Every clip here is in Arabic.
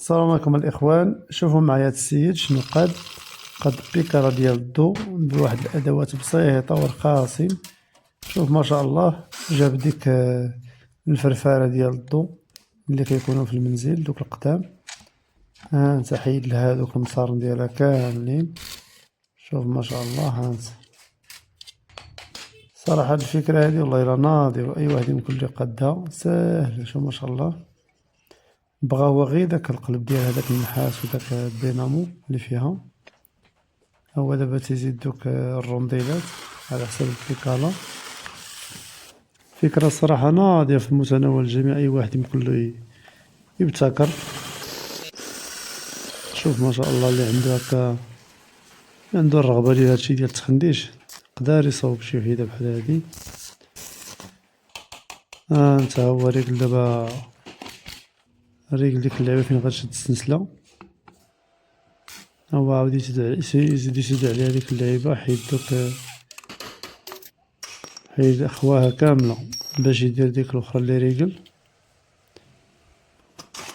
السلام عليكم الاخوان. شوفوا معايا هاد السيد شنو قاد بيكارة ديال الضو بواحد الادوات بسيطه ورخاصين. شوف ما شاء الله، جاب ديك الفرفاره ديال الضو اللي كيكونوا في المنزل، دوك القدام. ها انت حيد لها هادوك المصارن ديالها كاملين. شوف ما شاء الله. ها انت صراحه هاد الفكره هادي والله الا ناضيه، واي واحد يمكن ليه قدها ساهله. شوف ما شاء الله، بغا هو غير داك القلب ديال هداك النحاس وداك الدينامو اللي فيها. هو دابا تيزيد دوك الرونديلات على حساب البيكالا. فكرة الصراحة ناضية في متناول الجميع، أي واحد يمكن له يبتكر. شوف ما شاء الله، اللي عنده هكا عنده الرغبة ديال هادشي ديال التخنديش يقدر يصاوب شي وحيدة بحال هادي. ها انت هو ريقل دابا، ريقل ديك اللعبة فين غتشد السنسلة. هو عاود يزيد يشد عليها ديك اللعيبة، حيد خواها كاملة باش يدير ديك الاخرى اللي ريقل.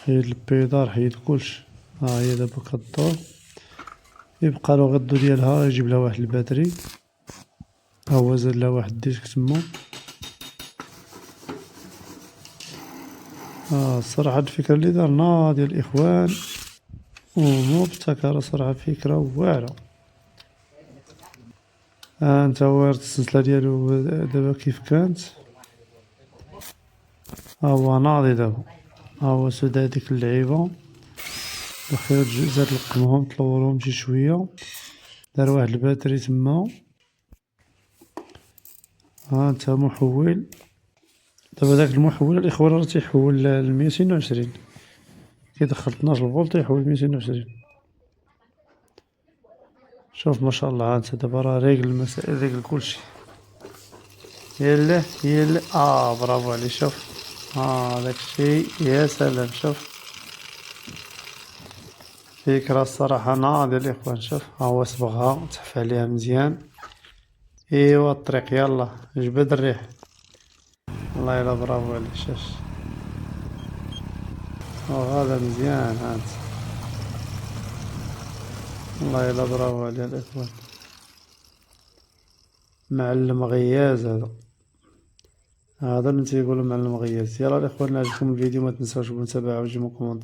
حيد البيدار، حيد كلشي. ها هي دابا كدور، يبقى له غير الضو ديالها، يجيب لها واحد الباتري. ها هو زاد لها واحد الديسك تما. الصراحة هاد الفكرة اللي دار ناضية الاخوان ومبتكرة، صراحة فكرة واعرة. ها انت هو السلسلة ديالو دابا كيف كانت. ها هو ناضي دابا. ها هو سد هاديك اللعيبة بخير، زاد لقمهم طورهم شي شوية، دار واحد الباتري تما. ها انت محول. دابا داك المحول الاخوان راه تيحول ل 220، كيدخل 12 فولت تيحول 220. شوف ما شاء الله. ها انت دابا راه ريقل المسائل، ريقل كلشي. يلاه برافو عليك. شوف داكشي، يا سلام. شوف فكرة الصراحة ناضية الاخوان. شوف ها هو صبغها، تحف عليها مزيان. ايوا الطريق، يلا جبد الريح. والله الا برافو عليك. شوف هذا مزيان. ها انت والله الا برافو عليها الاخوان، معلم غياز هذا اللي تيقولوا معلم غياز. يلا الاخوان، عجبكم الفيديو ما تنساوش بمتابعة وجيمو كومونتير.